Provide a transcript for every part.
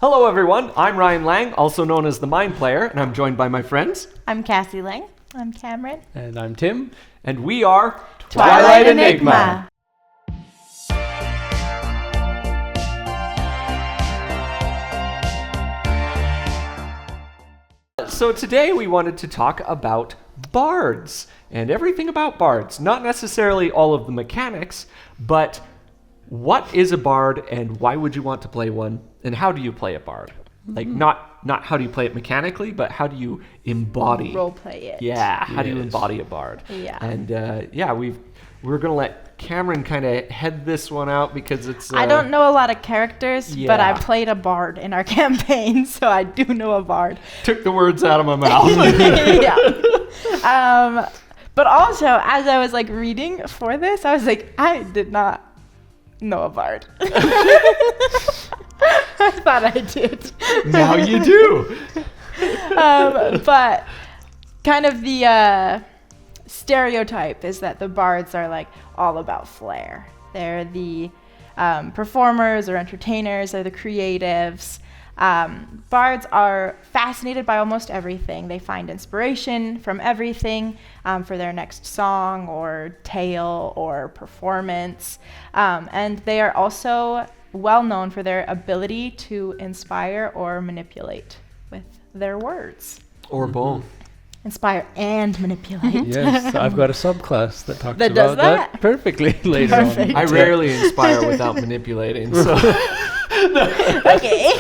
Hello everyone, I'm Ryan Lang, also known as the Mind Player, and I'm joined by my friends. I'm Cassie Lang. I'm Cameron. And I'm Tim. And we are Twilight Enigma. So today we wanted to talk about bards and everything about bards. Not necessarily all of the mechanics, but what is a bard and why would you want to play one and how do you play a bard? Like not how do you play it mechanically, but how do you embody Role play it. Yeah, how do you embody a bard? Yeah. And we're gonna let Cameron kind of head this one out because it's I don't know a lot of characters, but I Yeah. played a bard in our campaign, so I do know a bard. took the words out of my mouth. Yeah. But also, as I was like reading for this, I was like, I did not know a bard. I thought I did. Now you do. But kind of the stereotype is that the bards are like all about flair. They're the performers or entertainers, they're the creatives. Bards are fascinated by almost everything. They find inspiration from everything for their next song or tale or performance. And they are also well known for their ability to inspire or manipulate with their words. Or both. Inspire and manipulate. Yes, I've got a subclass that talks That about does that? perfectly later Perfect. on. I rarely inspire without manipulating. So Okay.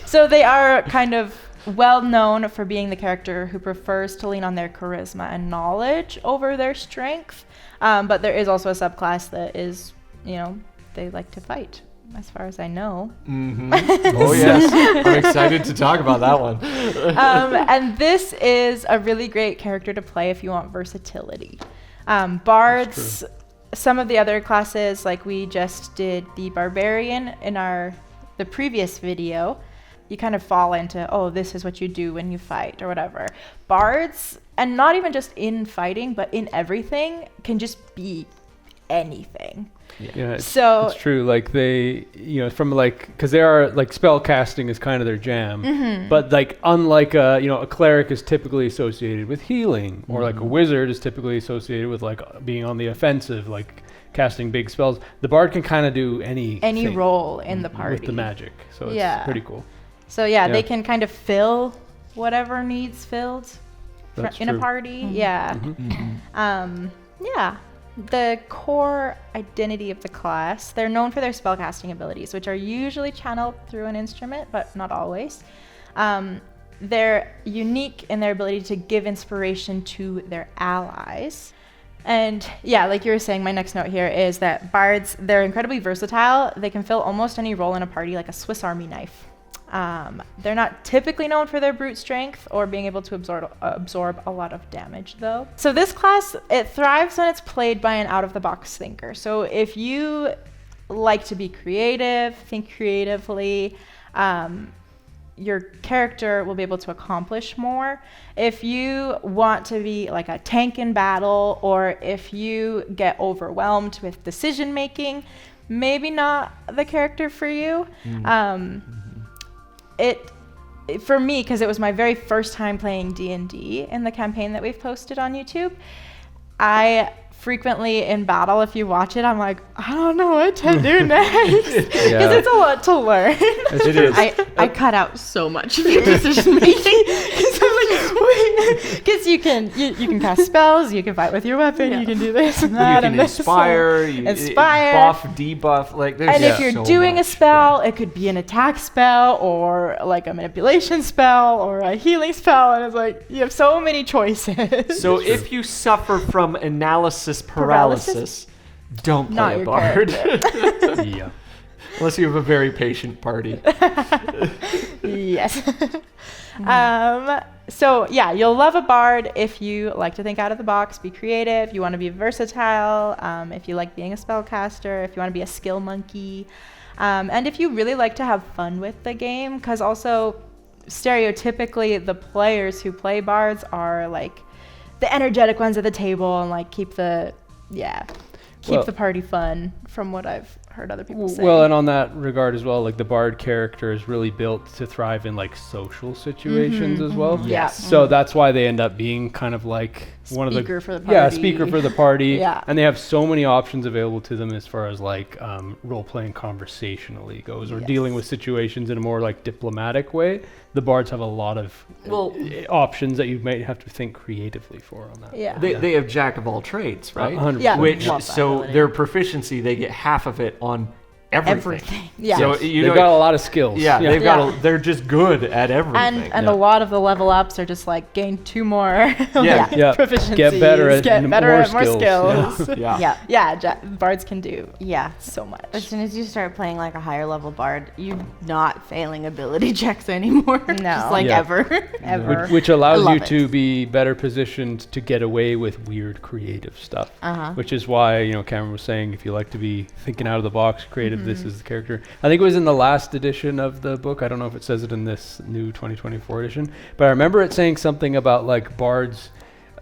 So they are kind of well known for being the character who prefers to lean on their charisma and knowledge over their strength. But there is also a subclass that is, they like to fight, as far as I know. Oh yes, I'm excited to talk about that one. And this is a really great character to play if you want versatility. Bards, some of the other classes, like we just did the barbarian in the previous video, you kind of fall into, oh, this is what you do when you fight or whatever. Bards, and not even just in fighting, but in everything, can just be anything. Yeah, it's So true. Like they, because they are like spell casting is kind of their jam. But like unlike a cleric is typically associated with healing, or like a wizard is typically associated with like being on the offensive, like casting big spells. The bard can kind of do any role in the party with the magic. So it's Yeah. pretty cool. So they can kind of fill whatever needs filled That's in a true. party. Yeah. The core identity of the class, they're known for their spellcasting abilities, which are usually channeled through an instrument, but not always. They're unique in their ability to give inspiration to their allies. And like you were saying, my next note here is that bards, they're incredibly versatile. They can fill almost any role in a party like a Swiss Army knife. They're not typically known for their brute strength or being able to absorb a lot of damage, though. So this class, it thrives when it's played by an out-of-the-box thinker. So if you like to be creative, think creatively, your character will be able to accomplish more. If you want to be like a tank in battle, or if you get overwhelmed with decision making, maybe not the character for you. For me, because it was my very first time playing D&D in the campaign that we've posted on YouTube, I frequently in battle, if you watch it, I'm like, I don't know what to do next, because it's a lot to learn. It is. I cut out so much of your decision making. Because you can cast spells, you can fight with your weapon, you can do this and You that can and this. inspire, buff, debuff, like there's And if you're so doing a much. spell, it could be an attack spell or like a manipulation spell or a healing spell, and it's like you have so many choices. So if you suffer from analysis paralysis, don't Not play a your bard. Yeah. Unless you have a very patient party. Yes. So you'll love a bard if you like to think out of the box, be creative, you want to be versatile, if you like being a spellcaster, if you want to be a skill monkey, and if you really like to have fun with the game, because also stereotypically the players who play bards are like the energetic ones at the table and like keep the party fun, from what I've heard other people say. Well, and on that regard as well, like the bard character is really built to thrive in like social situations as well. Yes. So that's why they end up being kind of like one of the Speaker for the yeah, party. speaker for the party. Yeah. And they have so many options available to them as far as like role playing conversationally goes, or dealing with situations in a more like diplomatic way. The bards have a lot of options that you might have to think creatively for on that. Yeah. They have jack of all trades, right? 100%. Yeah. Which Love that so ability. their proficiency, they get half of it on everything. Everything. Yeah. So They've got a lot of skills. yeah, they've got Yeah. they're just good at everything. and a lot of the level ups are just like gain 2 more Yeah. Yeah. proficiencies, Get better at get better more at more skills. skills. yeah. Yeah. Yeah, bards can do Yeah. so much. As soon as you start playing like a higher level bard, you're not failing ability checks anymore. No. Just like Yeah. ever. Ever. Which allows I you love to be better positioned to get away with weird creative stuff. Which is why, you know, Cameron was saying if you like to be thinking out of the box, creative, this is the character. I think it was in the last edition of the book. I don't know if it says it in this new 2024 edition, but I remember it saying something about like bards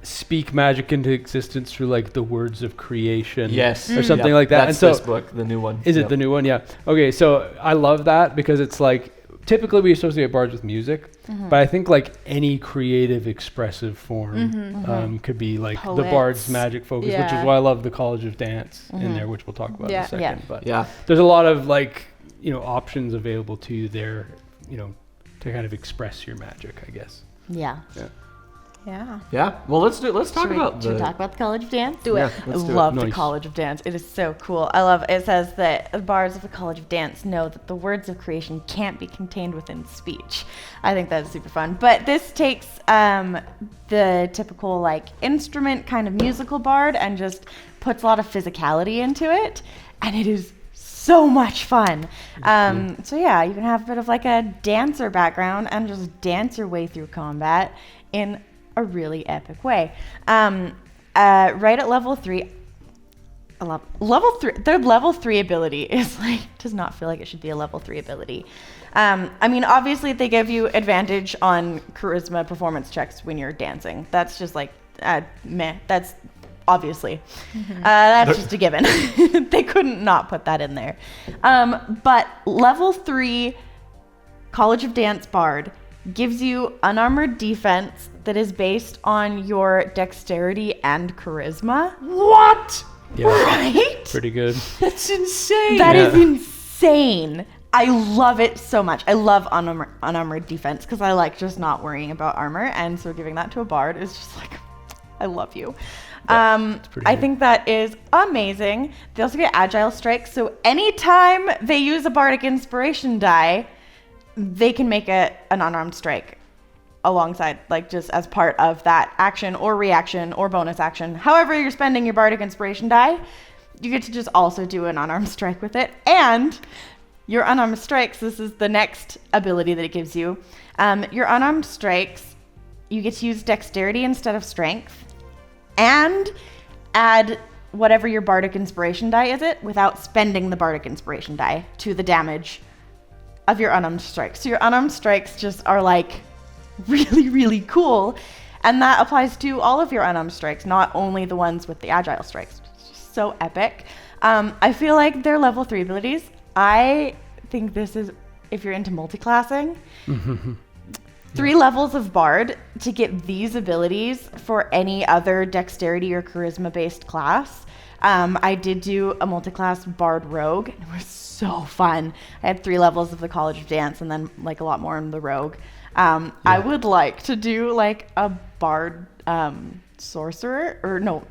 speak magic into existence through like the words of creation. Yes. Or something Yep. like that. That's And so this book, the new one. is Yep. it the new one? Yeah. Okay, so I love that because it's like typically we associate bards with music, but I think like any creative expressive form could be like the bard's Poets. magic focus, which Yeah. is why I love the College of Dance in there, which we'll talk about in Yeah. a second. Yeah. But Yeah. there's a lot of like, you know, options available to you there, you know, to kind of express your magic, I guess. Yeah. Yeah. Yeah. Well, let's talk Should we about the talk about the College of Dance? Do it. Yeah, I let's do it. love the Nice. College of Dance. It is so cool. I love it. It says that the bards of the College of Dance know that the words of creation can't be contained within speech. I think that's super fun. But this takes the typical like instrument kind of musical bard and just puts a lot of physicality into it, and it is so much fun. So yeah, you can have a bit of like a dancer background and just dance your way through combat in a really epic way. Right at level 3, their level 3 ability is like, does not feel like it should be a level 3 ability. I mean, obviously they give you advantage on charisma performance checks when you're dancing. That's just like, meh, that's obviously. That's just a given. They couldn't not put that in there. But level 3 College of Dance Bard gives you unarmored defense that is based on your dexterity and charisma. what? Yeah. Right? Pretty good. That's insane. That is Yeah. insane. I love it so much. I love unarmored defense because I like just not worrying about armor, and so giving that to a bard is just like, I love you. pretty I good. think that is amazing. They also get agile strikes, so anytime they use a bardic inspiration die, they can make an unarmed strike alongside, like just as part of that action or reaction or bonus action. However you're spending your bardic inspiration die, you get to just also do an unarmed strike with it. And your unarmed strikes, this is the next ability that it gives you. Your unarmed strikes, you get to use dexterity instead of strength, and add whatever your bardic inspiration die is without spending the bardic inspiration die to the damage of your unarmed strikes. So your unarmed strikes just are like really, really cool. And that applies to all of your unarmed strikes, not only the ones with the agile strikes. It's just so epic. I feel like they're level 3 abilities. I think this is, if you're into multiclassing, 3 levels of Bard to get these abilities for any other dexterity or charisma based class. I did do a multi-class Bard Rogue, and it was so fun. I had 3 levels of the College of Dance and then like a lot more in the Rogue. I would like to do like a Bard sorcerer, or no,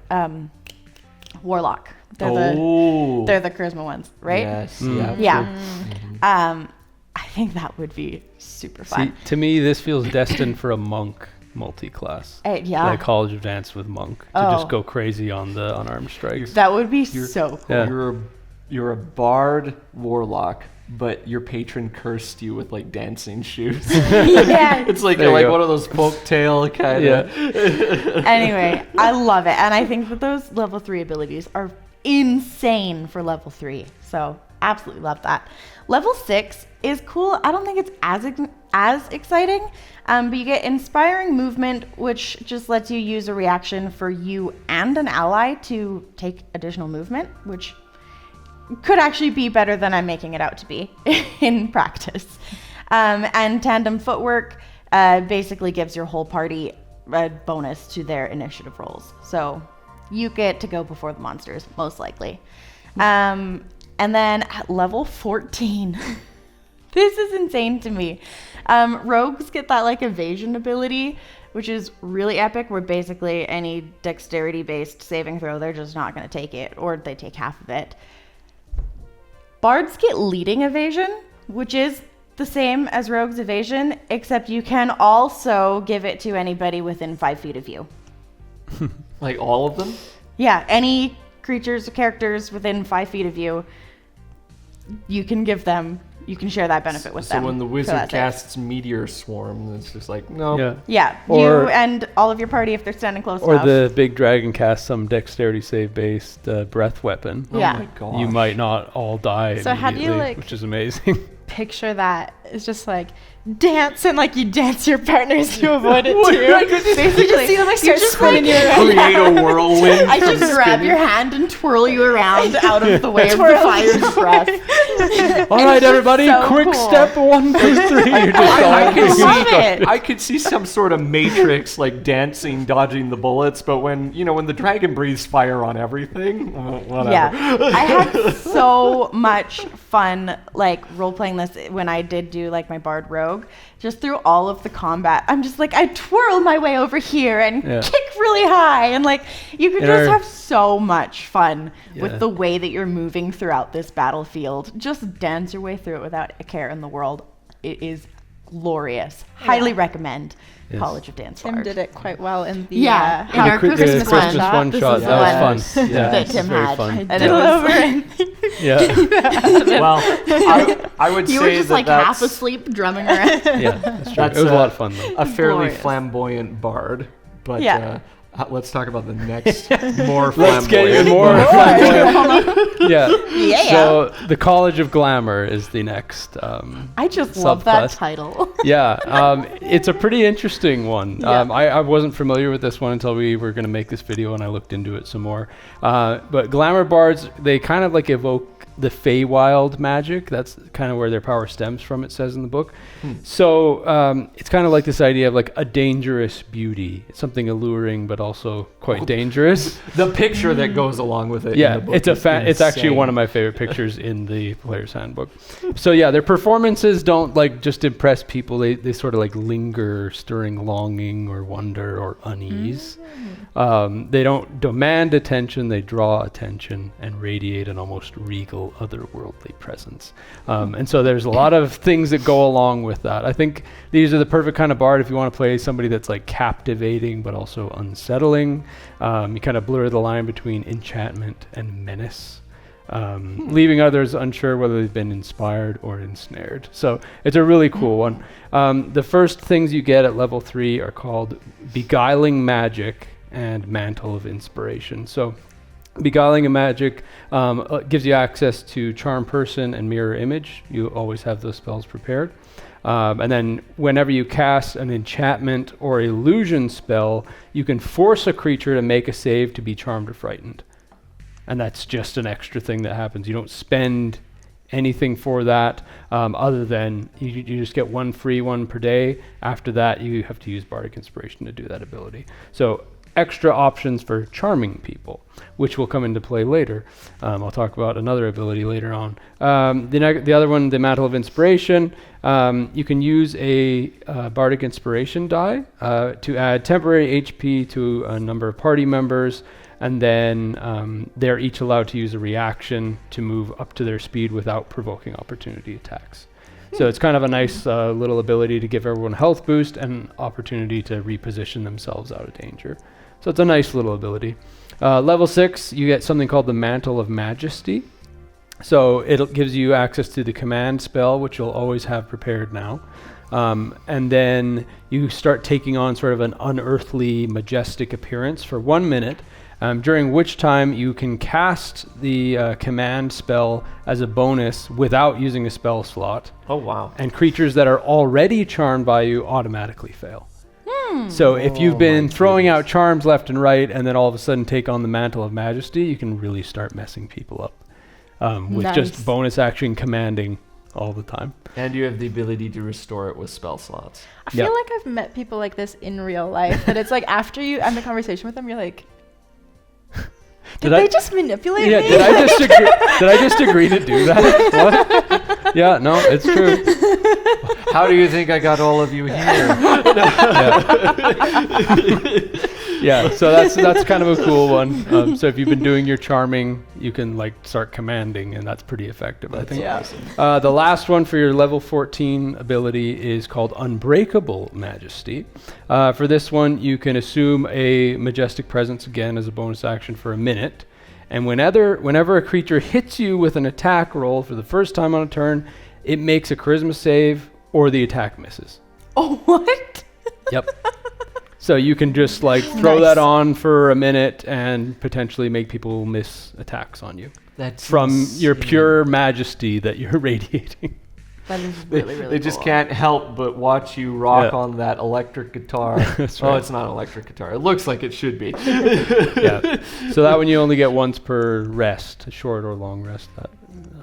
Warlock. They're the charisma ones, right? Yes. Mm. Yeah. I think that would be super fun. See, to me, this feels destined for a monk multi-class. Yeah. Like College of Dance with monk to Oh. just go crazy on the unarmed strikes. That would be so cool. Yeah. You're a bard warlock, but your patron cursed you with like dancing shoes. Yeah. It's like There you like go. one of those folk tale kind of. Anyway, I love it. And I think that those level 3 abilities are insane for level 3. So absolutely love that. Level 6 is cool. I don't think it's as exciting, but you get inspiring movement, which just lets you use a reaction for you and an ally to take additional movement, which could actually be better than I'm making it out to be in practice. And tandem footwork basically gives your whole party a bonus to their initiative rolls. So you get to go before the monsters, most likely. And then at level 14, this is insane to me. Rogues get that like evasion ability, which is really epic, where basically any dexterity-based saving throw, they're just not going to take it, or they take half of it. Bards get leading evasion, which is the same as rogues evasion, except you can also give it to anybody within 5 feet of you. Like all of them? Yeah, any creatures or characters within 5 feet of you, you can give them, you can share that benefit with them. So when the So wizard that's it. casts Meteor Swarm, it's just like, no. Yeah. Yeah, Or- you and all of your party if they're standing close Or enough. the big dragon casts some dexterity save based breath weapon. Oh Yeah. my god. You might not all die So how do you, immediately, like- which is amazing. Picture that. It's just like dance and like you dance your partners to avoid it What? too. I could just- Basically, you just see them like start just, spinning like, you around. Create a whirlwind. I from just grab spinning. your hand and twirl you around out of the way of the Twirl. fire's breath. All right, everybody, so quick cool. step 1, 2, 3. You're just I all can being see instructed. I could see some sort of Matrix like dancing, dodging the bullets, but when the dragon breathes fire on everything, whatever. Yeah, I had so much fun like role playing this when I did do like my bard rogue. Just through all of the combat, I'm just like I twirl my way over here and Yeah. kick really high, and like you could In just our- have so much fun Yeah. with the way that you're moving throughout this battlefield. Just dance your way through it without a care in the world. It is glorious. Highly recommend Yes. College of Dance Tim Bard. did it quite well in the Yeah, how- in our Christmas Christmas one-shot. one This shot. is That the was one fun. Yeah, that it's Tim very had. fun. And did it it was over Yeah, Well, I would you say were just that like that's half asleep drumming around. yeah, that's true. That's It was a a- lot of fun though. a fairly Glorious. flamboyant bard. But Yeah. let's talk about the next more flamboyant. Let's get even more flamboyant. Yeah. So the College of Glamour is the next. I just love that Subclass. title. Yeah, it's a pretty interesting one. Yeah. I wasn't familiar with this one until we were going to make this video, and I looked into it some more. But glamour bards, they kind of like evoke the Feywild magic. That's kind of where their power stems from, it says in the book. So it's kind of like this idea of like a dangerous beauty. It's something alluring, but also quite dangerous. The picture that goes along with it. Yeah, in the book it's a is it's actually insane. one of my favorite pictures in the player's handbook. So yeah, their performances don't like just impress people. They sort of like linger, stirring longing or wonder or unease. They don't demand attention. They draw attention and radiate an almost regal otherworldly presence. And so there's a lot of things that go along with that. I think these are the perfect kind of bard if you want to play somebody that's like captivating but also unsettling. You kind of blur the line between enchantment and menace, leaving others unsure whether they've been inspired or ensnared. So it's a really cool one. The first things you get at level 3 are called Beguiling Magic and Mantle of Inspiration. So Beguiling Magic gives you access to Charm Person and Mirror Image. You always have those spells prepared. And then whenever you cast an enchantment or illusion spell, you can force a creature to make a save to be charmed or frightened. And that's just an extra thing that happens. You don't spend anything for that other than you just get one free one per day. After that, you have to use Bardic Inspiration to do that ability. So extra options for charming people, which will come into play later. I'll talk about another ability later on. The other one, the Mantle of Inspiration, you can use a Bardic Inspiration die to add temporary HP to a number of party members, and then they're each allowed to use a reaction to move up to their speed without provoking opportunity attacks. So it's kind of a nice little ability to give everyone a health boost and opportunity to reposition themselves out of danger. So it's a nice little ability. Level 6, you get something called the Mantle of Majesty. So it gives you access to the command spell, which you'll always have prepared now. And then you start taking on sort of an unearthly, majestic appearance for 1 minute, during which time you can cast the command spell as a bonus without using a spell slot. Oh wow. And creatures that are already charmed by you automatically fail. So if you've been throwing out charms left and right and then all of a sudden take on the Mantle of Majesty, you can really start messing people up. with Nice. just bonus action commanding all the time. And you have the ability to restore it with spell slots. I feel Yeah. like I've met people like this in real life. That it's like after you end the conversation with them, you're like, did Did I- they just manipulate Yeah, me? did I just agree to do that? What? Yeah, no, it's true. How do you think I got all of you here? Yeah, so that's kind of a cool one. So if you've been doing your charming, you can like start commanding, and that's pretty effective, I think. Yeah. The last one for your level 14 ability is called Unbreakable Majesty. For this one, you can assume a majestic presence again as a bonus action for a minute. And whenever a creature hits you with an attack roll for the first time on a turn, it makes a charisma save or the attack misses. Oh, what? Yep. So you can just like throw Nice. that on for a minute and potentially make people miss attacks on you That's from your insane. pure majesty that you're radiating. That is They, really, really they just cool. can't help but watch you rock Yeah. on that electric guitar. That's Oh, right. it's not an electric guitar. It looks like it should be. Yeah. So that one you only get once per rest, a short or long rest.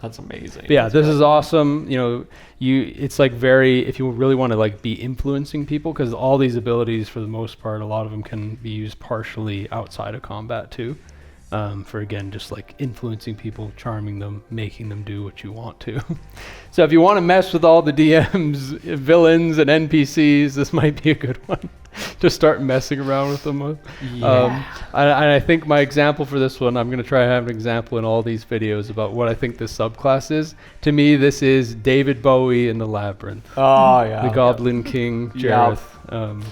That's amazing. But yeah, this is awesome. You know, it's like very, if you really want to like be influencing people, because all these abilities for the most part, a lot of them can be used partially outside of combat too. For again, just like influencing people, charming them, making them do what you want to. So if you want to mess with all the DMs, villains, and NPCs, this might be a good one to start messing around with them. Yeah. And I think my example for this one, I'm going to try to have an example in all these videos about what I think this subclass is. To me, this is David Bowie in the Labyrinth, Oh, yeah. the Goblin King, Yeah. Jareth.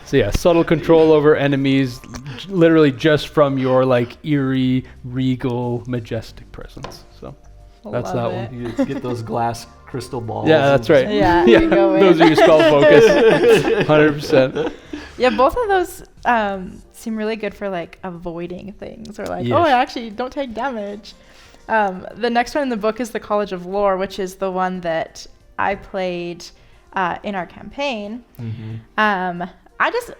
So yeah, subtle control over enemies, literally just from your like eerie, regal, majestic presence. So that's Love that it. one. You get those glass crystal balls. Yeah, that's right. Yeah, you go in. Those are your spell focus, 100%. Yeah, both of those seem really good for like avoiding things or like, Yes. oh, actually don't take damage. The next one in the book is the College of Lore, which is the one that I played in our campaign. Mm-hmm.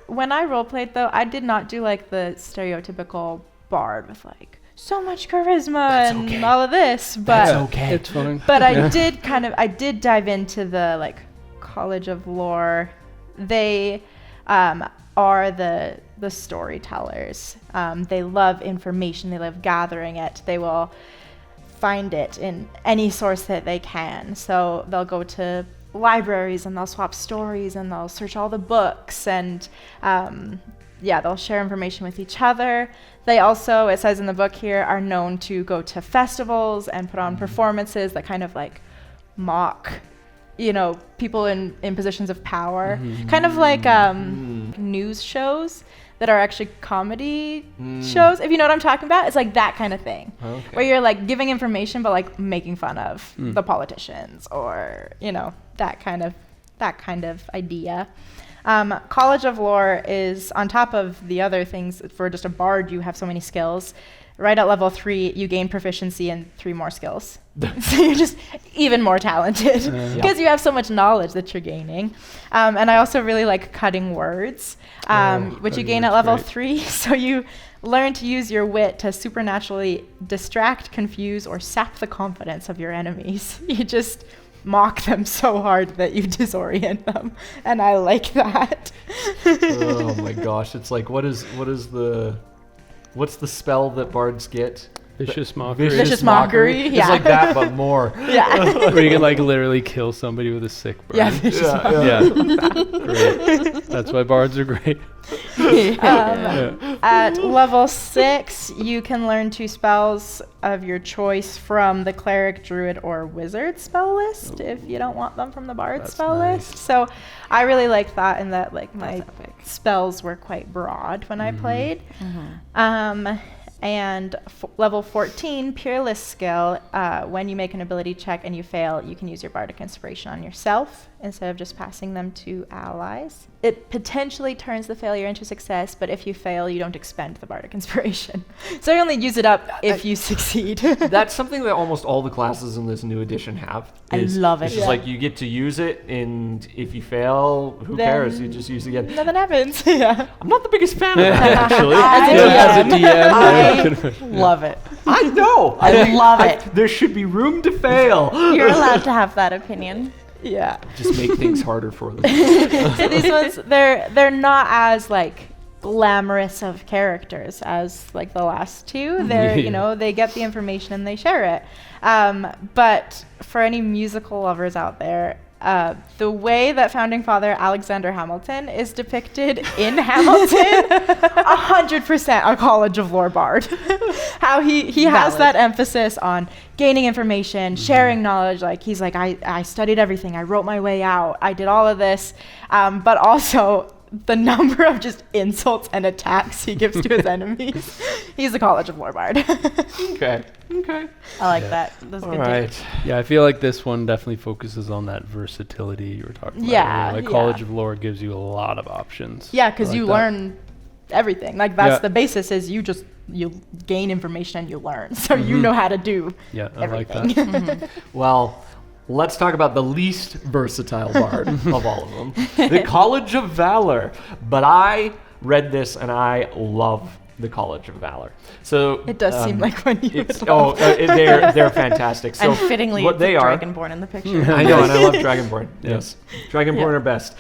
When I roleplayed though, I did not do like the stereotypical bard with like so much charisma That's and okay. all of this, but That's okay. It's fine. but Yeah. I did dive into the like College of Lore. They are the storytellers. They love information. They love gathering it. They will find it in any source that they can. So they'll go to libraries and they'll swap stories and they'll search all the books and they'll share information with each other. They also, it says in the book here, are known to go to festivals and put on performances that kind of like mock, people in positions of power. Kind of like news shows that are actually comedy shows, if you know what I'm talking about. It's like that kind of thing. Okay. Where you're like giving information but like making fun of the politicians or, that kind of idea. College of Lore is on top of the other things. For just a bard, you have so many skills. Right at level 3, you gain proficiency in 3 more skills. So you're just even more talented because you have so much knowledge that you're gaining. And I also really like cutting words, which you cutting gain at words, level great. 3. So you learn to use your wit to supernaturally distract, confuse, or sap the confidence of your enemies. You just mock them so hard that you disorient them, and I like that. Oh my gosh! It's like what's the spell that bards get? Vicious mockery. Vicious mockery, It's yeah. like that, but more. Yeah. Where you can like literally kill somebody with a sick burn. Yeah, vicious Yeah, Yeah. Great. That's why bards are great. At level 6, you can learn 2 spells of your choice from the cleric, druid, or wizard spell list if you don't want them from the bard That's spell nice. list. So I really liked that, in that like my That's epic. spells were quite broad when I played. And level 14, Peerless skill, when you make an ability check and you fail, you can use your bardic inspiration on yourself instead of just passing them to allies. it potentially turns the failure into success, but if you fail, you don't expend the bardic inspiration. So you only use it up if you succeed. That's something that almost all the classes in this new edition have. I love it. It's just Yeah. like you get to use it, and if you fail, who cares? You just use it again. Nothing happens. Yeah. I'm not the biggest fan of that, actually. As a As a DM. I love it. I know. I love it. There should be room to fail. You're allowed to have that opinion. Yeah. Just make things harder for them. So these ones, they're not as like glamorous of characters as like the last two. They're they get the information and they share it. But for any musical lovers out there, the way that founding father Alexander Hamilton is depicted in Hamilton, 100% a College of Lore bard. How he has Valid. that emphasis on gaining information, sharing knowledge. Like he's like, I studied everything. I wrote my way out. I did all of this. But also the number of just insults and attacks he gives to his enemies. He's a College of Lore bard. Okay. I like that. That's All good. right. Yeah, I feel like this one definitely focuses on that versatility you were talking about. Yeah, earlier. Like yeah. College of Lore gives you a lot of options. Yeah, because I like you that. learn everything. Like that's Yeah. the basis is you gain information and you learn. So you know how to do Yeah, I like everything. that. Well, let's talk about the least versatile bard of all of them, the College of Valor. But I read this and I love the College of Valor. So It does seem like one you would oh, love. they're fantastic. So And fittingly, what it's they a are. Dragonborn in the picture. I know, and I love Dragonborn. Yeah. Yes, Dragonborn are best.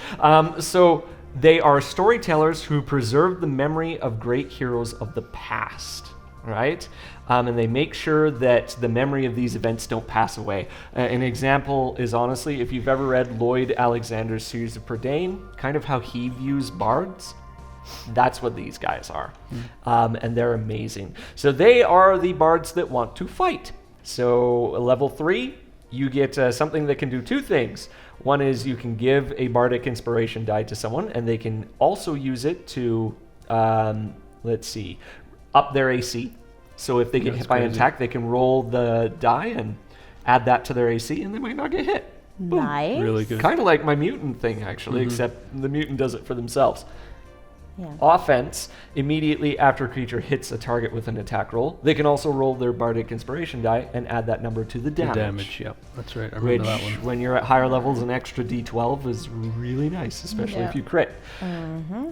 So they are storytellers who preserve the memory of great heroes of the past, right? And they make sure that the memory of these events don't pass away. An example is honestly, if you've ever read Lloyd Alexander's Series of Prydain, kind of how he views bards. That's what these guys are. And they're amazing. So they are the bards that want to fight. So level 3, you get something that can do two things. One is you can give a bardic inspiration die to someone, and they can also use it to, up their AC. So if they get That's hit by an crazy. attack, they can roll the die and add that to their AC, and they might not get hit. Boom. Nice. Really good. Kind of like my mutant thing, actually, except the mutant does it for themselves. Yeah. Offense, immediately after a creature hits a target with an attack roll, they can also roll their bardic inspiration die and add that number to the The damage. damage, yep. That's right. I Which, remember that one. when you're at higher levels, an extra d12 is really nice, especially Yeah. if you crit.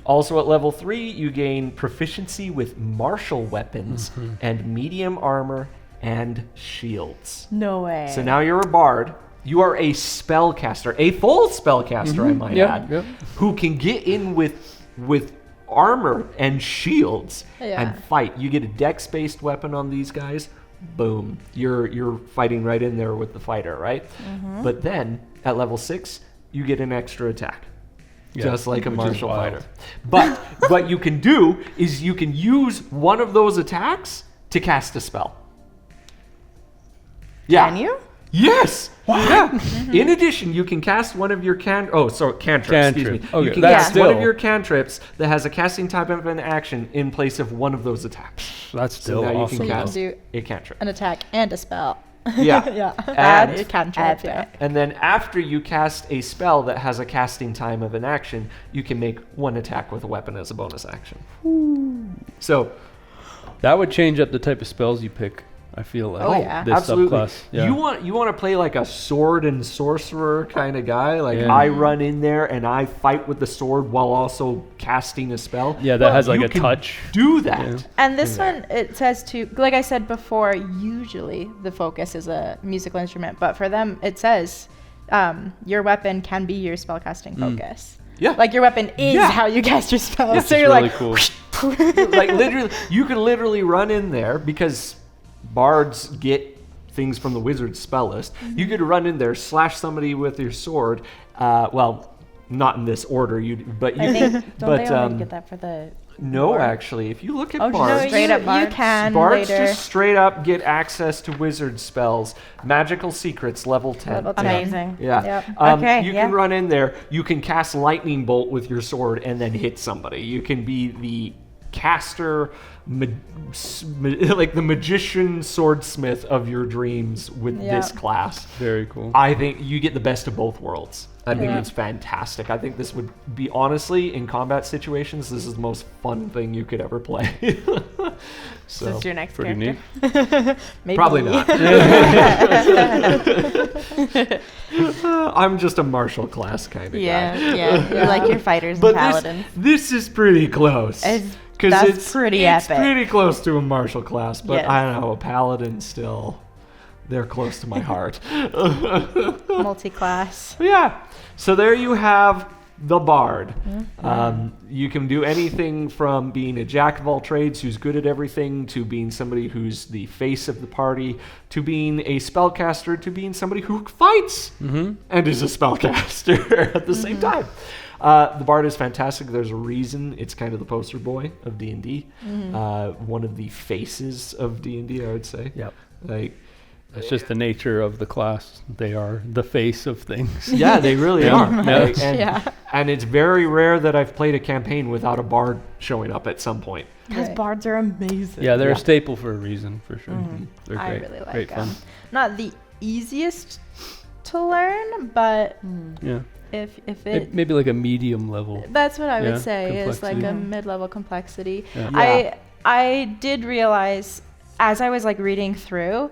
Also at level 3, you gain proficiency with martial weapons and medium armor and shields. No way. So now you're a bard. You are a spellcaster, a full spellcaster, I might Yep, add, yep. who can get in with armor and shields Yeah. and fight. You get a dex-based weapon on these guys. Boom, you're fighting right in there with the fighter, right? But then at level 6, you get an extra attack, Yeah, just like a which is martial wild. fighter. But what you can do is you can use one of those attacks to cast a spell. Yeah. Can you? Yes. Yeah. In addition, you can cast one of your cantrips. Excuse me. Cantrip. Okay, You can that's cast one of still- your cantrips that has a casting type of an action in place of one of those attacks. That's So still now awesome. So you can cast do a cantrip. an attack and a spell. Yeah. Yeah. And- It can trip, yeah. And then after you cast a spell that has a casting time of an action, you can make one attack with a weapon as a bonus action. So That would change up the type of spells you pick, I feel like. Oh, yeah. This absolutely. subclass. Yeah. You want to play like a sword and sorcerer kind of guy. Like Yeah. I run in there and I fight with the sword while also casting a spell. Yeah, that has like You a can touch. Do that. Yeah. And this one, it says to, like I said before, usually the focus is a musical instrument, but for them, it says your weapon can be your spellcasting focus. Yeah. Like your weapon is Yeah. how you cast your spells. Which So is you're really like, cool. Like literally, you could literally run in there because bards get things from the wizard's spell list. You could run in there, slash somebody with your sword. Well, not in this order. But you I think, don't but they already get that for the... no, lore? actually, if you look at Oh, bards. no, Straight you, up you bards? can Bards later. just straight up get access to wizard spells, magical secrets, level 10. Level 10. Amazing. Yeah. Yep. Okay, You yeah. can run in there. You can cast lightning bolt with your sword and then hit somebody. You can be the caster, like the magician swordsmith of your dreams with this class. Very cool. I think you get the best of both worlds. I think Yeah. it's fantastic. I think this would be, honestly, in combat situations, this is the most fun thing you could ever play. So, Is this your next Pretty character? neat. Maybe. probably not. I'm just a martial class kind of guy. Yeah. You like your fighters But and paladins. this is pretty close. Because That's pretty it's epic. pretty close to a martial class, but Yes. I don't know, a paladin still, they're close to my heart. Multi-class. Yeah. So there you have the bard. You can do anything from being a jack of all trades who's good at everything, to being somebody who's the face of the party, to being a spellcaster, to being somebody who fights and is a spellcaster at the same time. The bard is fantastic. There's a reason it's kind of the poster boy of D&D. One of the faces of D&D, I would say. Yep. Like, That's just the nature of the class. They are the face of things. yeah, they really Yeah. are. Yeah. Like, and it's very rare that I've played a campaign without a bard showing up at some point. Because Right. bards are amazing. Yeah, they're Yeah. a staple for a reason, for sure. They're I great. really like great fun. them. Not the easiest to learn, but Yeah. if Maybe like a medium level. that's what I Yeah, would say is like a complexity. mid-level complexity. Yeah. I did realize as I was like reading through,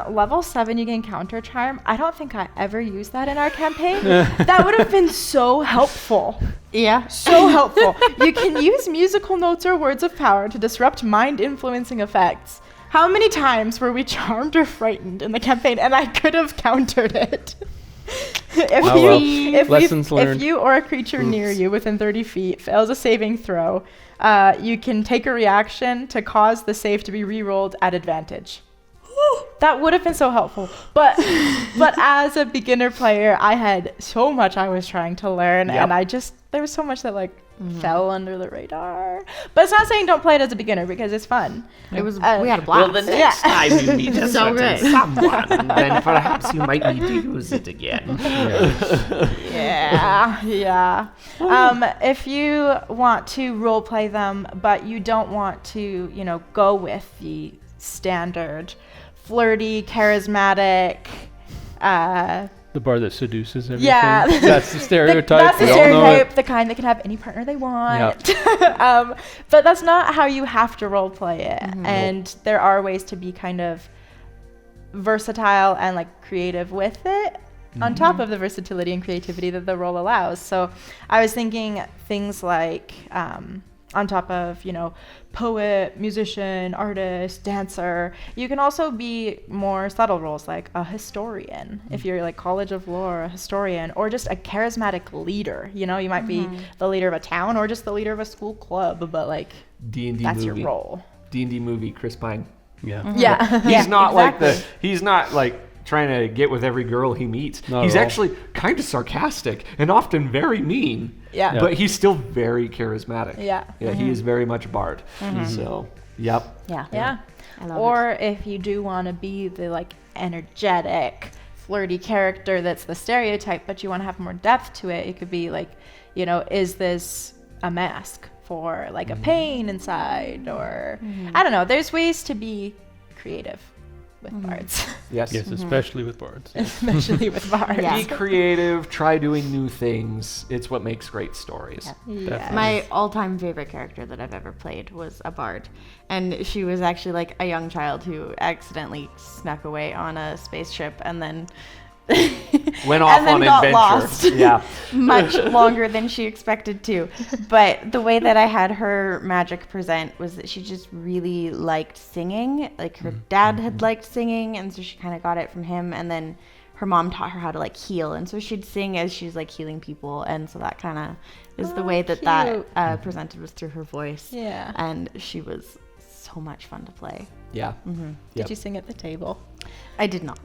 level 7 you gain counter charm. I don't think I ever used that in our campaign. That would have been so helpful. Yeah. So helpful. You can use musical notes or words of power to disrupt mind influencing effects. How many times were we charmed or frightened in the campaign and I could have countered it? Lessons learned. If you or a creature near you within 30 feet fails a saving throw, you can take a reaction to cause the save to be re-rolled at advantage. That would have been so helpful. But as a beginner player, I had so much I was trying to learn, Yep. and there was so much that fell under the radar. But it's not saying don't play it as a beginner because it's fun. It was. We had a blast. Time you meet a So certain good. someone, then perhaps you might need to use it again. Yeah. If you want to role play them, but you don't want to, go with the standard flirty, charismatic, The bard that seduces everything. Yeah. That's the stereotype. That's the We all know stereotype, it. the kind that can have any partner they want. But that's not how you have to role play it. And there are ways to be kind of versatile and creative with it on top of the versatility and creativity that the role allows. So I was thinking things like on top of, poet, musician, artist, dancer. You can also be more subtle roles like a historian, if you're College of Lore, a historian, or just a charismatic leader. You might be the leader of a town or just the leader of a school club, but D&D that's movie. your role. D&D movie, Chris Pine. Yeah. Yeah. He's not exactly. he's not trying to get with every girl he meets. Not He's at all. actually kind of sarcastic and often very mean. Yeah. But he's still very charismatic. Yeah. Yeah, he is very much a bard. So, yep. Yeah. Yeah. I love Or if you do want to be the energetic, flirty character that's the stereotype, but you want to have more depth to it, it could be is this a mask for a pain inside, or I don't know. There's ways to be creative with bards, Yes. Yes, especially with bards. especially with bards. Yeah. Be creative, try doing new things. It's what makes great stories. Yes. My all-time favorite character that I've ever played was a bard, and she was actually a young child who accidentally snuck away on a spaceship and then Went off and then on got adventure. lost. Yeah. much longer than she expected to. But the way that I had her magic present was that she just really liked singing. Her dad had liked singing, and so she kind of got it from him. And then her mom taught her how to heal, and so she'd sing as she's healing people. And so that kind of is the way that cute. presented was through her voice. Yeah. And she was so much fun to play. Yeah. Did you sing at the table? I did not.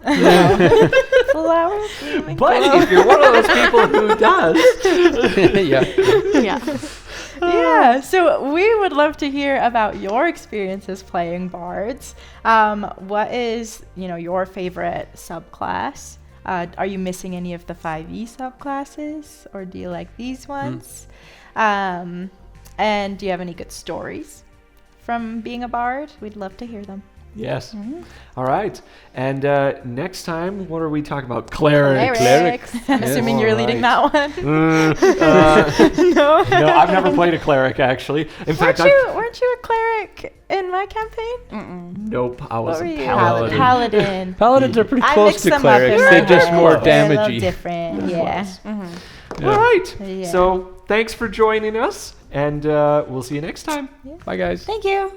Flowers blooming. But if you're one of those people who does, Yeah. Yeah. Yeah, so we would love to hear about your experiences playing bards. What is, your favorite subclass? Are you missing any of the 5e subclasses, or do you like these ones? And do you have any good stories from being a bard, we'd love to hear them. Yes. All right. And next time, what are we talking about? Clerics. Clerics. I'm Yes. assuming you're leading that one. No, I've never played a cleric, actually. In fact, Weren't you a cleric in my campaign? nope, I was What were a you? paladin. Paladin. Paladins are pretty I close mixed to them up clerics. in my They're just head. more They're a little damagey. different. Yeah. Yeah. All right. Yeah. So thanks for joining us, and we'll see you next time. Bye, guys. Thank you.